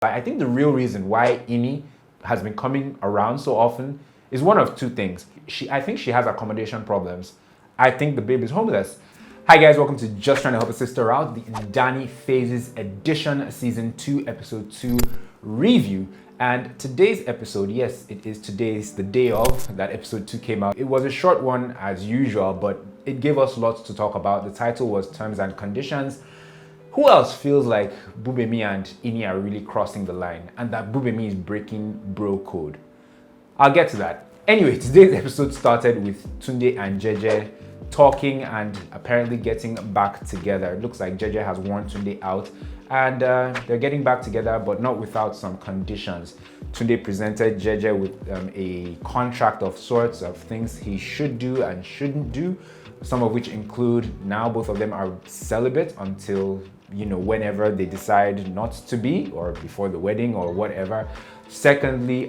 I think the real reason why Ini has been coming around so often is one of two things. I think she has accommodation problems. I think the babe is homeless. Hi guys, welcome to Just Trying to Help a Sister Out, the Ndani Phases Edition Season 2, Episode 2 review. And today's episode, yes, it is today's the day of that Episode 2 came out. It was a short one as usual, but it gave us lots to talk about. The title was Terms and Conditions. Who else feels like Gbubemi and Ini are really crossing the line and that Gbubemi is breaking bro code? I'll get to that. Anyway, today's episode started with Tunde and Jeje talking and apparently getting back together. It looks like Jeje has worn Tunde out and they're getting back together, but not without some conditions. Tunde presented Jeje with a contract of sorts of things he should do and shouldn't do, some of which include now both of them are celibate until, you know, whenever they decide not to be, or before the wedding or whatever. Secondly,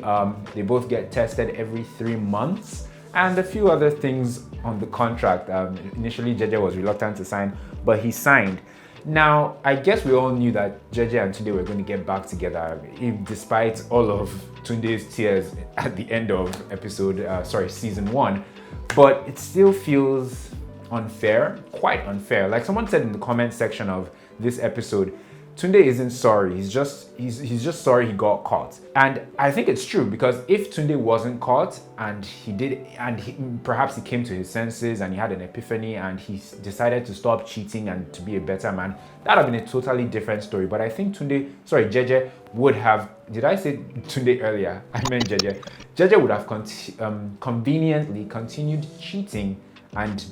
they both get tested every 3 months and a few other things on the contract. Initially, Jeje was reluctant to sign, but he signed. Now, I guess we all knew that Jeje and Tunde were going to get back together, despite all of Tunde's tears at the end of season 1. But it still feels unfair, quite unfair. Like someone said in the comment section of this episode, Tunde isn't sorry. He's just sorry he got caught. And I think it's true, because if Tunde wasn't caught and perhaps he came to his senses and he had an epiphany and he decided to stop cheating and to be a better man, that would have been a totally different story. But I think Jeje would have, did I say Tunde earlier? I meant Jeje. Jeje would have conveniently continued cheating, and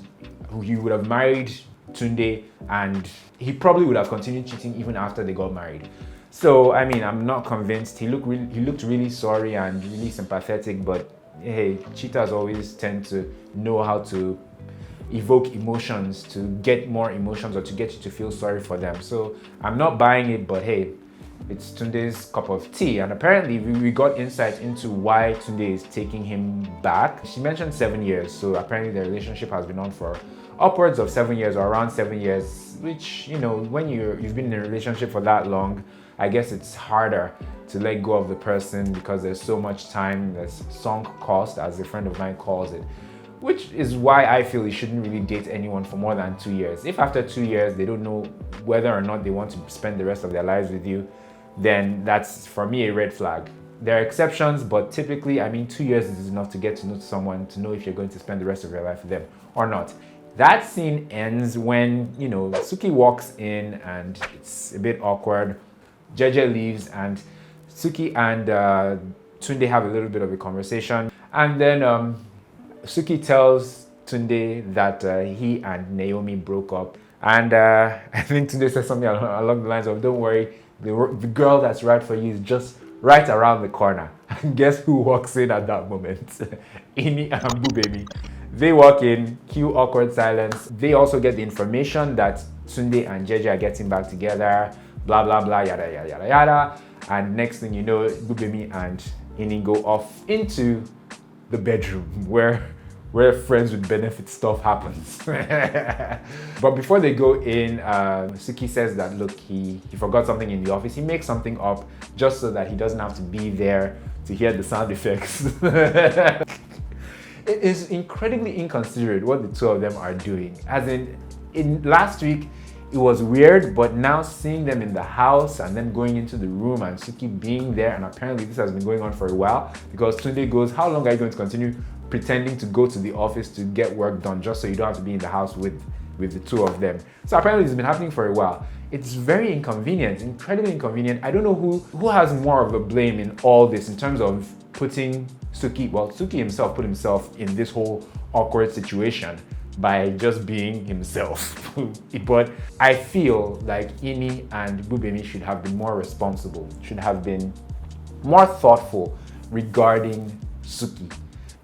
he would have married Tunde, and he probably would have continued cheating even after they got married. So I mean, I'm not convinced. He looked really sorry and really sympathetic, but hey, cheaters always tend to know how to evoke emotions, to get more emotions, or to get you to feel sorry for them. So I'm not buying it, but hey, it's Tunde's cup of tea. And apparently we got insight into why Tunde is taking him back. She mentioned 7 years, so apparently the relationship has been on for upwards of 7 years, or around 7 years, which, you know, when you've been in a relationship for that long, I guess it's harder to let go of the person because there's so much time, there's sunk cost, as a friend of mine calls it, which is why I feel you shouldn't really date anyone for more than 2 years. If after 2 years they don't know whether or not they want to spend the rest of their lives with you, then that's, for me, a red flag. There are exceptions, but typically, I mean, 2 years is enough to get to know someone, to know if you're going to spend the rest of your life with them or not. That scene ends when, you know, Suki walks in and it's a bit awkward. Jeje leaves and Suki and Tunde have a little bit of a conversation. And then Suki tells Tunde that he and Naomi broke up. And I think Tunde says something along the lines of, don't worry, the girl that's right for you is just right around the corner. And guess who walks in at that moment? Ini and Gbubemi. They walk in, cue awkward silence. They also get the information that Tunde and Jeje are getting back together, blah, blah, blah, yada, yada, yada, yada. And next thing you know, Gbubemi and Ini go off into the bedroom where friends with benefit stuff happens. But before they go in, Suki says that, look, he forgot something in the office. He makes something up just so that he doesn't have to be there to hear the sound effects. It is incredibly inconsiderate what the two of them are doing. As in last week, it was weird, but now seeing them in the house and then going into the room and Suki being there, and apparently this has been going on for a while, because Tunde goes, how long are you going to continue pretending to go to the office to get work done just so you don't have to be in the house with the two of them? So apparently it's been happening for a while. It's very inconvenient, incredibly inconvenient. I don't know who has more of the blame in all this in terms of putting Suki, well, Suki himself put himself in this whole awkward situation by just being himself. But I feel like Ini and Gbubemi should have been more responsible, should have been more thoughtful regarding Suki.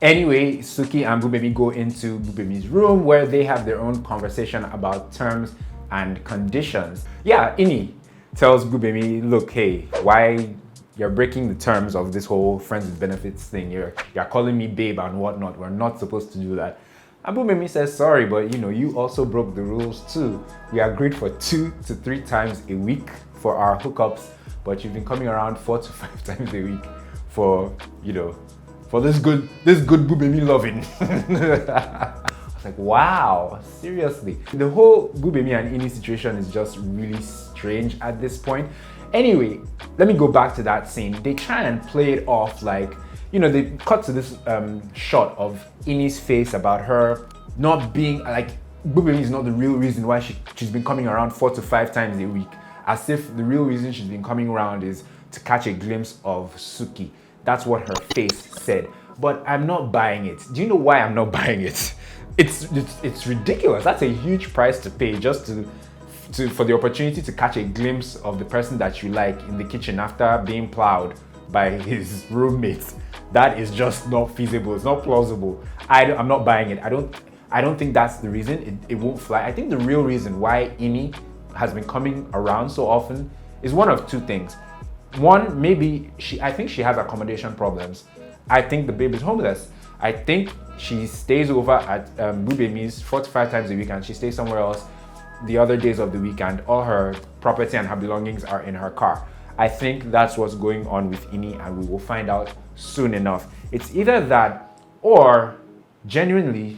Anyway, Suki and Gbubemi go into Gbubemi's room where they have their own conversation about terms and conditions. Yeah, Ini tells Gbubemi, look, hey, why you're breaking the terms of this whole friends with benefits thing. You're calling me babe and whatnot. We're not supposed to do that. Abumere says sorry, but you know, you also broke the rules too. We agreed for 2 to 3 times a week for our hookups, but she's been coming around 4 to 5 times a week for, for this good Gbubemi loving. I was like, wow, seriously. The whole Gbubemi and Ini situation is just really strange at this point. Anyway, let me go back to that scene. They try and play it off like, they cut to this shot of Ini's face about her not being, like, Gbubemi is not the real reason why she's been coming around 4 to 5 times a week. As if the real reason she's been coming around is to catch a glimpse of Suki. That's what her face said. But I'm not buying it. Do you know why I'm not buying it? It's ridiculous. That's a huge price to pay just for the opportunity to catch a glimpse of the person that you like in the kitchen after being plowed by his roommates. That is just not feasible. It's not plausible. I'm not buying it. I don't think that's the reason. It won't fly. I think the real reason why Ini has been coming around so often is one of two things. One, maybe I think she has accommodation problems. I think the babe is homeless. I think she stays over at Gbubemi's 4 to 5 times a week, and she stays somewhere else the other days of the week, and all her property and her belongings are in her car. I think that's what's going on with Ini, and we will find out soon enough. It's either that, or genuinely,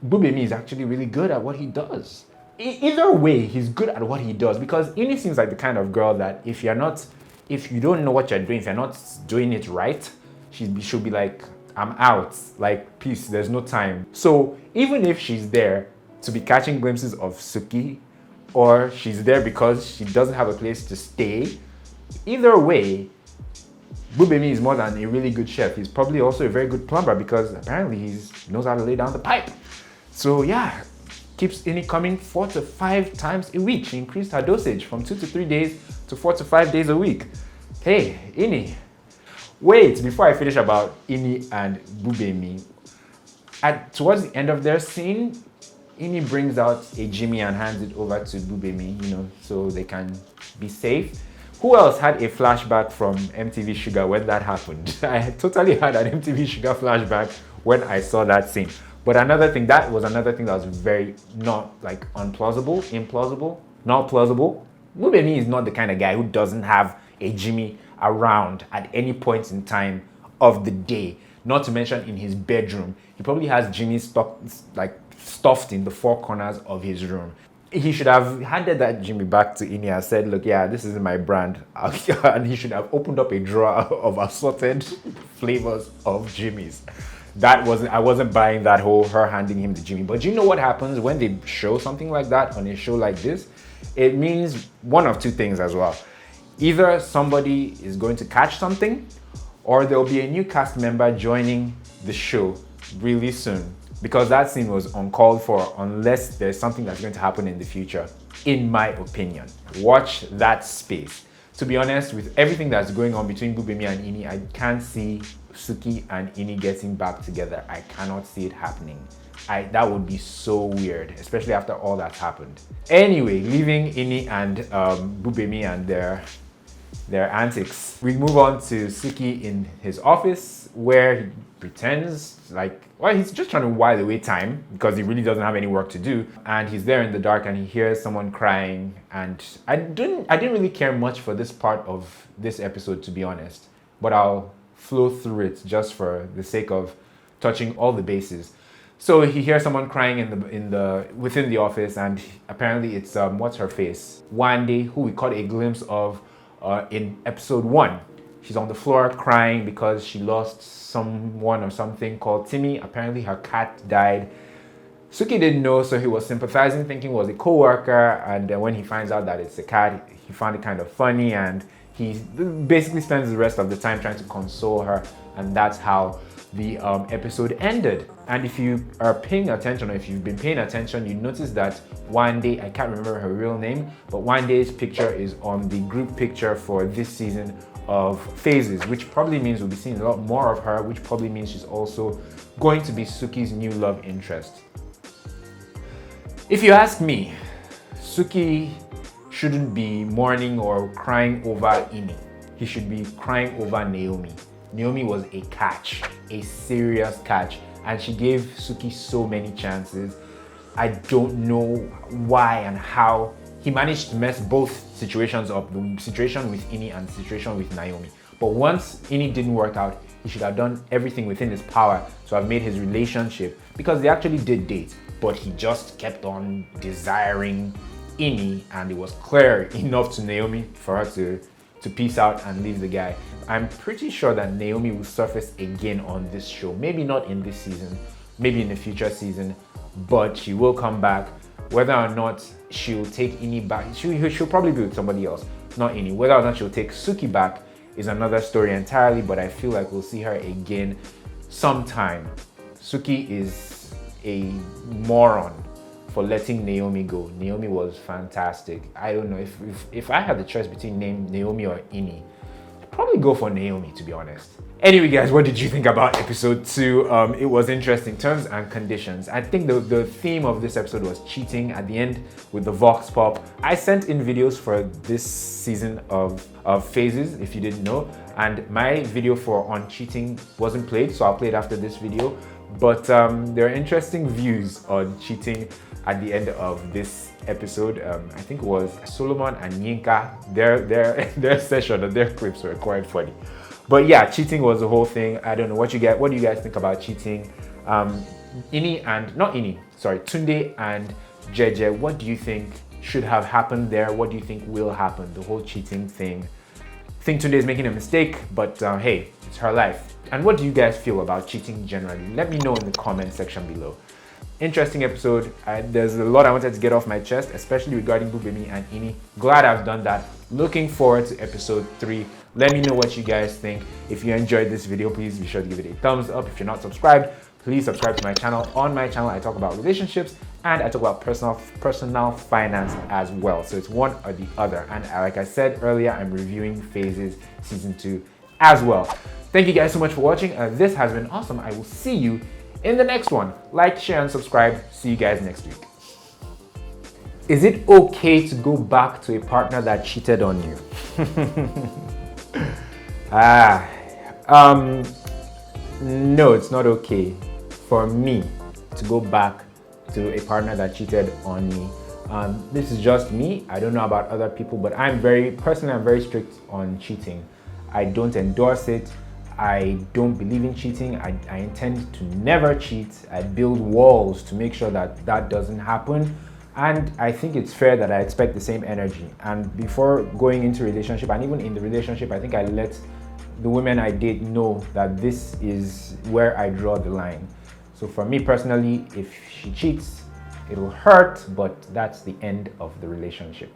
Gbubemi is actually really good at what he does. Either way, he's good at what he does, because Ini seems like the kind of girl that if you don't know what you're doing, if you're not doing it right, she'll be like, I'm out, like, peace, there's no time. So even if she's there to be catching glimpses of Suki, or she's there because she doesn't have a place to stay, either way, Gbubemi is more than a really good chef. He's probably also a very good plumber, because apparently he knows how to lay down the pipe. So yeah, keeps Ini coming 4 to 5 times a week. She increased her dosage from 2 to 3 days to 4 to 5 days a week. Hey, Ini. Wait, before I finish about Ini and Gbubemi, towards the end of their scene, Ini brings out a Jimmy and hands it over to Gbubemi, so they can be safe. Who else had a flashback from MTV Sugar when that happened? I totally had an MTV Sugar flashback when I saw that scene. But that was another thing that was very not like implausible, not plausible. Gbubemi is not the kind of guy who doesn't have a Jimmy around at any point in time of the day. Not to mention in his bedroom. He probably has Jimmy stuffed in the 4 corners of his room. He should have handed that Jimmy back to Ini and said, look, yeah, this is my brand. And he should have opened up a drawer of assorted flavors of Jimmys. I wasn't buying that whole her handing him the Jimmy. But you know what happens when they show something like that on a show like this? It means one of two things as well. Either somebody is going to catch something, or there'll be a new cast member joining the show really soon. Because that scene was uncalled for unless there's something that's going to happen in the future, in my opinion. Watch that space. To be honest, with everything that's going on between Gbubemi and Ini, I can't see Suki and Ini getting back together. I cannot see it happening. That would be so weird, especially after all that's happened. Anyway, leaving Ini and Gbubemi and their antics, we move on to Suki in his office, where he pretends he's just trying to while away time because he really doesn't have any work to do, and he's there in the dark and he hears someone crying. And I didn't really care much for this part of this episode, to be honest, but I'll flow through it just for the sake of touching all the bases. So he hears someone crying within the office, and apparently it's what's her face, Wande, who we caught a glimpse of in episode 1. She's on the floor crying because she lost someone or something called Timmy. Apparently her cat died. Suki didn't know, so he was sympathizing, thinking it was a co-worker, and when he finds out that it's a cat, he found it kind of funny, and he basically spends the rest of the time trying to console her, and that's how the episode ended. And if you are paying attention, or if you've been paying attention, you notice that Wande, I can't remember her real name, but Wande's picture is on the group picture for this season of Phases, which probably means we'll be seeing a lot more of her, which probably means she's also going to be Suki's new love interest. If you ask me, Suki shouldn't be mourning or crying over Ini. He should be crying over Naomi. Naomi was a catch, a serious catch, and she gave Suki so many chances. I don't know why and how he managed to mess both situations up, the situation with Ini and the situation with Naomi. But once Ini didn't work out, he should have done everything within his power to have made his relationship, because they actually did date, but he just kept on desiring Ini, and it was clear enough to Naomi for her to peace out and leave the guy. I'm pretty sure that Naomi will surface again on this show. Maybe not in this season, maybe in the future season, but she will come back. Whether or not she'll take Ini back, she'll probably be with somebody else, not Ini. Whether or not she'll take Suki back is another story entirely, but I feel like we'll see her again sometime. Suki is a moron for letting Naomi go. Naomi was fantastic. I don't know, if I had the choice between Naomi or Ini, I'd probably go for Naomi, to be honest. Anyway, guys, what did you think about episode 2? It was interesting. Terms and conditions. I think the theme of this episode was cheating at the end with the Vox Pop. I sent in videos for this season of phases, if you didn't know, and my video on cheating wasn't played, so I'll play it after this video. But there are interesting views on cheating at the end of this episode. I think it was Solomon and Yinka. Their session and their clips were quite funny. But yeah, cheating was the whole thing. I don't know what do you guys think about cheating? Tunde and Jeje, what do you think should have happened there? What do you think will happen? The whole cheating thing. I think Tunde is making a mistake, but hey, it's her life. And what do you guys feel about cheating generally? Let me know in the comment section below. Interesting episode. There's a lot I wanted to get off my chest, especially regarding Gbubemi and Ini. Glad I've done that. Looking forward to episode 3. Let me know what you guys think. If you enjoyed this video, please be sure to give it a thumbs up. If you're not subscribed, please subscribe to my channel. On my channel, I talk about relationships and I talk about personal finance as well. So it's one or the other. And like I said earlier, I'm reviewing Phases Season 2 as well. Thank you guys so much for watching. This has been awesome. I will see you in the next one. Like, share, and subscribe. See you guys next week. Is it okay to go back to a partner that cheated on you? No, it's not okay for me to go back to a partner that cheated on me. This is just me. I don't know about other people, but I'm very strict on cheating. I don't endorse it. I don't believe in cheating. I intend to never cheat. I build walls to make sure that that doesn't happen. And I think it's fair that I expect the same energy. And before going into a relationship, and even in the relationship, I think I let the women I date know that this is where I draw the line. So for me personally, if she cheats, it'll hurt, but that's the end of the relationship.